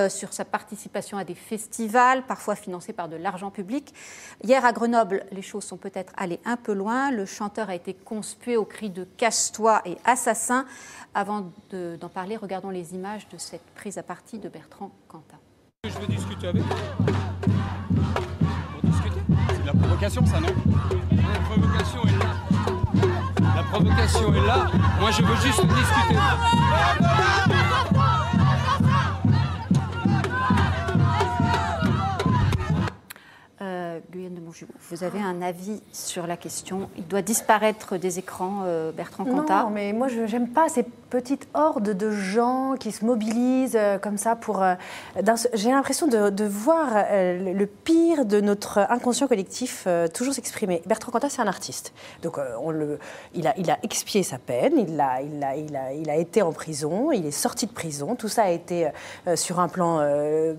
sur sa participation à des festivals, parfois financés par de l'argent public. Hier à Grenoble, les choses sont peut-être allées un peu loin. Le chanteur a été conspué aux cris de « casse-toi » et « assassin ». Avant d'en parler, regardons les images de cette prise à partie de Bertrand Cantat. Je veux discuter avec vous. Pour discuter. C'est de la provocation, ça, non? La provocation est là. La provocation est là. Moi, je veux juste discuter. Guyane de Montjou, vous avez un avis sur la question? Il doit disparaître des écrans, Bertrand Cantat? Non, mais moi, je n'aime pas ces petites hordes de gens qui se mobilisent comme ça pour... j'ai l'impression de voir le pire de notre inconscient collectif toujours s'exprimer. Bertrand Cantat, c'est un artiste. Donc, il a expié sa peine, il a été en prison, il est sorti de prison. Tout ça a été, sur un plan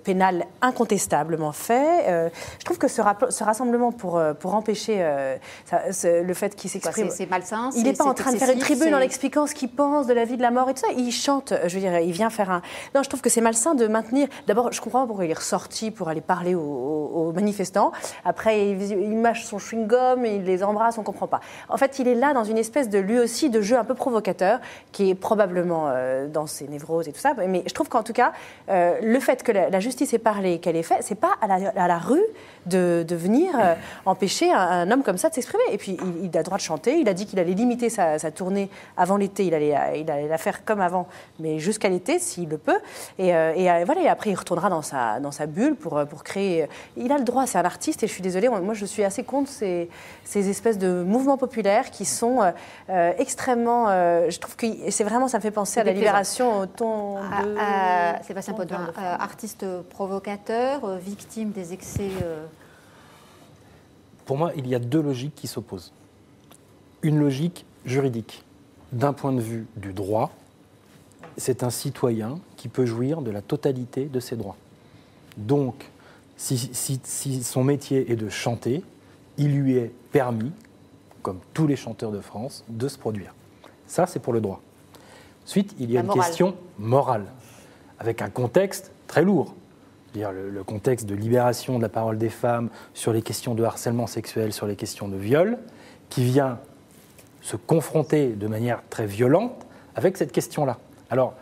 pénal, incontestablement fait. Je trouve que ce rassemblement pour empêcher le fait qu'il s'exprime... C'est malsain? Il n'est pas en train de faire une tribune en expliquant ce qu'il pense de la vie, de la mort et tout ça. Il chante, je veux dire, il vient faire un... Non, je trouve que c'est malsain de maintenir... D'abord, je comprends pourquoi il est ressorti pour aller parler aux manifestants. Après, il mâche son chewing-gum, il les embrasse, on ne comprend pas. En fait, il est là dans une espèce de, lui aussi, de jeu un peu provocateur, qui est probablement dans ses névroses et tout ça. Mais je trouve qu'en tout cas, le fait que la justice ait parlé, qu'elle ait fait, c'est pas à la rue de venir empêcher un homme comme ça de s'exprimer. Et puis, il a le droit de chanter. Il a dit qu'il allait limiter sa tournée avant l'été. Il allait la faire comme avant, mais jusqu'à l'été, s'il le peut. Et voilà. Et après, il retournera dans sa bulle pour créer... Il a le droit, c'est un artiste. Et je suis désolée, moi, je suis assez contre ces espèces de mouvements populaires qui sont extrêmement... je trouve que c'est vraiment... Ça me fait penser à la Libération au ton de... Sébastien Potvin, artiste provocateur, victime des excès... Pour moi, il y a deux logiques qui s'opposent. Une logique juridique. D'un point de vue du droit, c'est un citoyen qui peut jouir de la totalité de ses droits. Donc, si son métier est de chanter, il lui est permis, comme tous les chanteurs de France, de se produire. Ça, c'est pour le droit. Ensuite, il y a une question morale, avec un contexte très lourd. Le contexte de libération de la parole des femmes sur les questions de harcèlement sexuel, sur les questions de viol, qui vient se confronter de manière très violente avec cette question-là. Alors,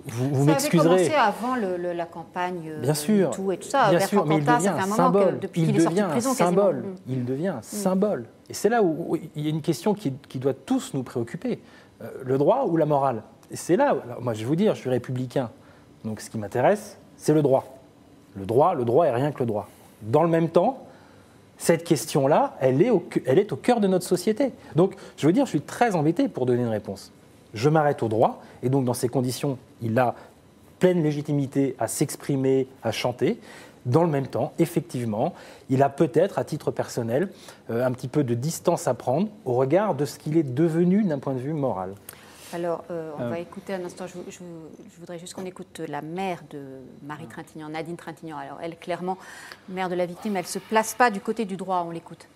vous m'excuserez... Ça avait commencé avant la campagne bien sûr, tout et tout ça. Bien sûr, mais il devient un symbole. Depuis qu'il est sorti de prison, quasiment. Il devient un symbole. Et c'est là où il y a une question qui doit tous nous préoccuper. Le droit ou la morale? Et c'est là, moi je vais vous dire, je suis républicain. Donc ce qui m'intéresse, c'est le droit. Le droit est rien que le droit. Dans le même temps, cette question-là, elle est au cœur de notre société. Donc, je veux dire, je suis très embêté pour donner une réponse. Je m'arrête au droit, et donc dans ces conditions, il a pleine légitimité à s'exprimer, à chanter. Dans le même temps, effectivement, il a peut-être, à titre personnel, un petit peu de distance à prendre au regard de ce qu'il est devenu d'un point de vue moral. Alors, on va écouter un instant, je voudrais juste qu'on écoute la mère de Marie Trintignant, Nadine Trintignant. Alors, elle, clairement, mère de la victime, elle ne se place pas du côté du droit, on l'écoute.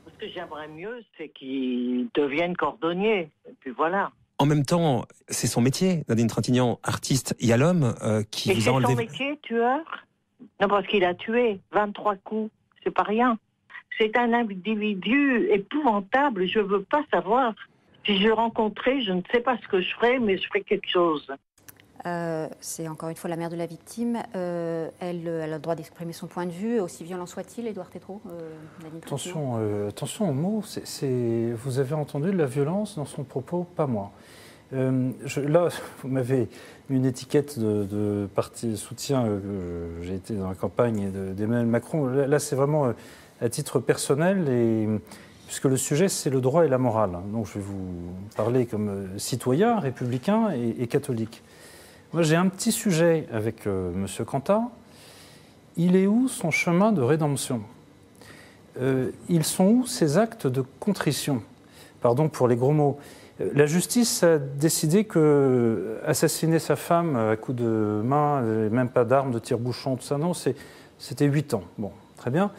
Ce que j'aimerais mieux, c'est qu'il devienne cordonnier, et puis voilà. En même temps, c'est son métier, Nadine Trintignant, artiste. Il y a l'homme qui vous a enlevé... Et c'est son métier, tueur? Non, parce qu'il a tué 23 coups, c'est pas rien. C'est un individu épouvantable, je ne veux pas savoir... Si je le rencontrais, je ne sais pas ce que je ferais, mais je ferais quelque chose. C'est encore une fois la mère de la victime. Elle a le droit d'exprimer son point de vue, aussi violent soit-il, Édouard Tétrault. Attention aux mots. Vous avez entendu de la violence dans son propos, pas moi. Là, vous m'avez une étiquette de parti soutien. J'ai été dans la campagne d'Emmanuel Macron. Là, c'est vraiment à titre personnel puisque le sujet, c'est le droit et la morale. Donc, je vais vous parler comme citoyen, républicain et catholique. Moi, j'ai un petit sujet avec M. Cantat. Il est où son chemin de rédemption? Ils sont où ses actes de contrition? Pardon pour les gros mots. La justice a décidé que assassiner sa femme à coups de main, même pas d'armes, de tire-bouchon, tout ça, non, c'était 8 ans. Bon, très bien.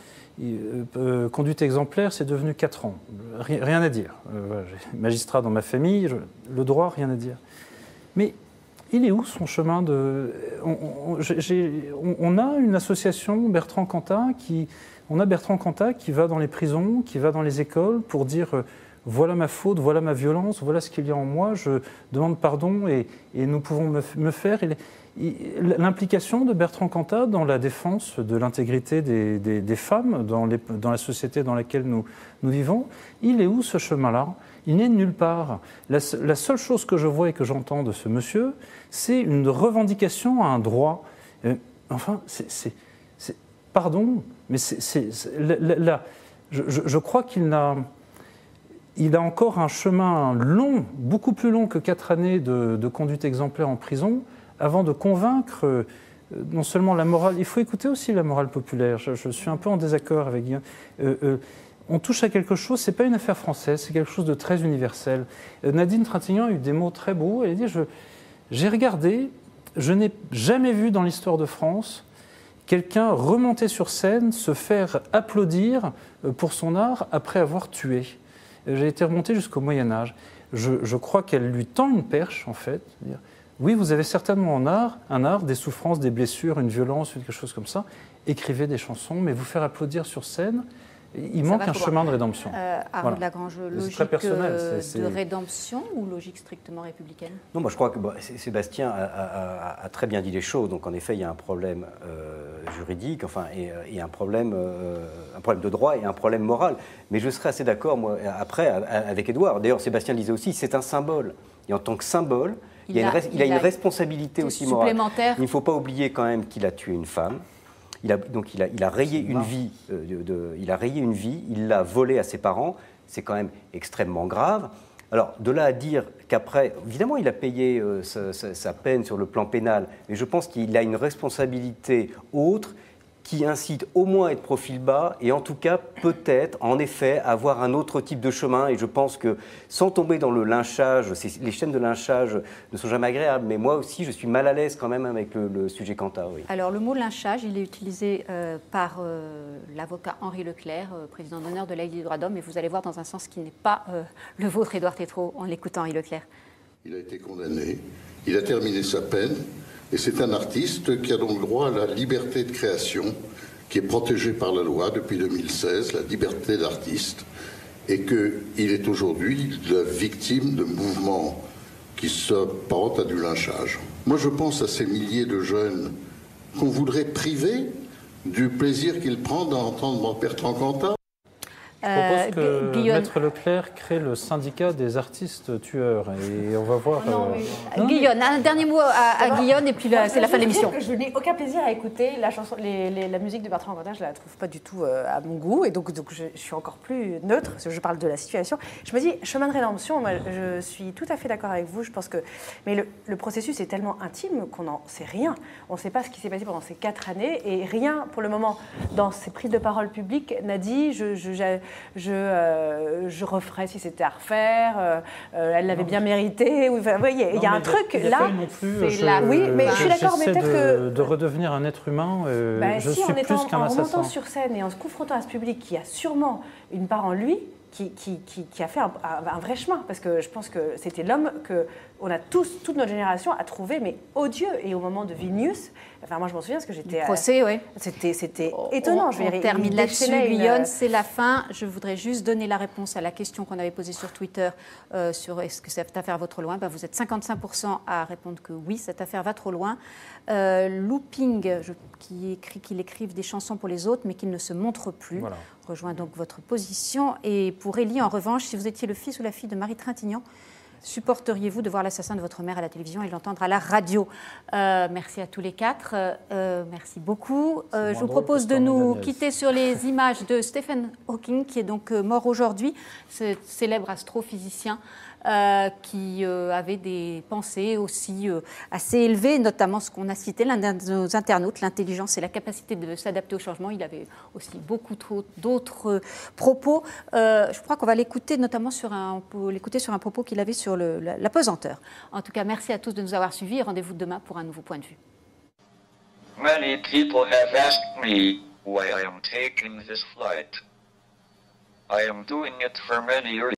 Conduite exemplaire, c'est devenu 4 ans. Rien à dire. J'ai magistrat dans ma famille, le droit, rien à dire. Mais il est où son chemin de... On a une association, Bertrand Cantat, qui va dans les prisons, qui va dans les écoles pour dire voilà ma faute, voilà ma violence, voilà ce qu'il y a en moi, je demande pardon et nous pouvons me faire. L'implication de Bertrand Cantat dans la défense de l'intégrité des femmes dans la société dans laquelle nous vivons, il est où ce chemin-là ? Il n'est nulle part. La seule chose que je vois et que j'entends de ce monsieur, c'est une revendication à un droit. Enfin, pardon, mais je crois qu'il a encore un chemin long, beaucoup plus long que 4 années de conduite exemplaire en prison, avant de convaincre non seulement la morale, il faut écouter aussi la morale populaire. Je suis un peu en désaccord avec Guillaume. On touche à quelque chose, ce n'est pas une affaire française, c'est quelque chose de très universel. Nadine Trintignant a eu des mots très beaux, elle a dit « J'ai regardé, je n'ai jamais vu dans l'histoire de France quelqu'un remonter sur scène, se faire applaudir pour son art après avoir tué. » J'ai été remonté jusqu'au Moyen-Âge. Je crois qu'elle lui tend une perche, en fait. Oui, vous avez certainement un art, des souffrances, des blessures, une violence, quelque chose comme ça. Écrivez des chansons, mais vous faire applaudir sur scène, il manque un chemin de rédemption. Arnaud de Lagrange, logique de rédemption ou logique strictement républicaine ? Non, moi je crois que Sébastien a très bien dit les choses. Donc en effet, il y a un problème juridique, enfin, et un problème de droit et un problème moral. Mais je serais assez d'accord, moi, après, avec Édouard. D'ailleurs, Sébastien le disait aussi, c'est un symbole. Et en tant que symbole, il a une responsabilité aussi morale. Il ne faut pas oublier quand même qu'il a tué une femme. Il a rayé une vie, il l'a volée à ses parents, c'est quand même extrêmement grave. Alors, de là à dire qu'après, évidemment, il a payé sa peine sur le plan pénal, mais je pense qu'il a une responsabilité autre qui incite au moins à être profil bas et en tout cas peut-être, en effet, avoir un autre type de chemin. Et je pense que sans tomber dans le lynchage, les chaînes de lynchage ne sont jamais agréables, mais moi aussi je suis mal à l'aise quand même avec le sujet Cantat. Oui. Alors le mot lynchage, il est utilisé par l'avocat Henri Leclerc, président d'honneur de la Ligue des droits d'homme, et vous allez voir dans un sens qui n'est pas le vôtre, Édouard Tétrault, en l'écoutant Henri Leclerc. Il a été condamné, il a terminé sa peine. Et c'est un artiste qui a donc droit à la liberté de création, qui est protégée par la loi depuis 2016, la liberté d'artiste, et qu'il est aujourd'hui la victime de mouvements qui s'apparentent à du lynchage. Moi, je pense à ces milliers de jeunes qu'on voudrait priver du plaisir qu'ils prennent d'entendre Bertrand Cantat. Je propose que Maître Leclerc crée le syndicat des artistes tueurs et on va voir... Guillaume, un dernier mot à Guillaume et puis c'est la fin de l'émission. Je n'ai aucun plaisir à écouter la musique de Bertrand Cantat, je ne la trouve pas du tout à mon goût et donc je suis encore plus neutre, parce que je parle de la situation. Je me dis, chemin de rédemption, moi, je suis tout à fait d'accord avec vous, je pense que... Mais le processus est tellement intime qu'on n'en sait rien. On ne sait pas ce qui s'est passé pendant ces 4 années et rien, pour le moment, dans ses prises de parole publiques, n'a dit je referais si c'était à refaire, elle l'avait bien mérité. Enfin, vous voyez, il y a un truc là. Oui, mais je suis d'accord, mais peut-être que. De redevenir un être humain, je suis plus qu'un assassin. En remontant sur scène et en se confrontant à ce public qui a sûrement une part en lui, qui a fait un vrai chemin, parce que je pense que c'était l'homme qu'on a toute notre génération, a trouvé, mais odieux. Et au moment de Vilnius, enfin moi je m'en souviens, parce que j'étais... Le procès, oui. C'était étonnant. On termine là-dessus, Guillaume, c'est la fin. Je voudrais juste donner la réponse à la question qu'on avait posée sur Twitter, sur est-ce que cette affaire va trop loin. Vous êtes 55% à répondre que oui, cette affaire va trop loin. Looping, qui écrit qu'il écrive des chansons pour les autres, mais qu'il ne se montre plus. Voilà. Rejoint donc votre position. Et pour Élie, en revanche, si vous étiez le fils ou la fille de Marie Trintignant, supporteriez-vous de voir l'assassin de votre mère à la télévision et l'entendre à la radio ? Merci à tous les 4. Merci beaucoup. Je vous propose de nous quitter sur les images de Stephen Hawking, qui est donc mort aujourd'hui, ce célèbre astrophysicien qui avait des pensées aussi assez élevées, notamment ce qu'on a cité, l'un de nos internautes, l'intelligence et la capacité de s'adapter au changement. Il avait aussi beaucoup d'autres propos. Je crois qu'on va l'écouter notamment sur un propos qu'il avait sur la pesanteur. En tout cas, merci à tous de nous avoir suivis et rendez-vous demain pour un nouveau point de vue. Many people have asked me why I am taking this flight. I am doing it for many reasons.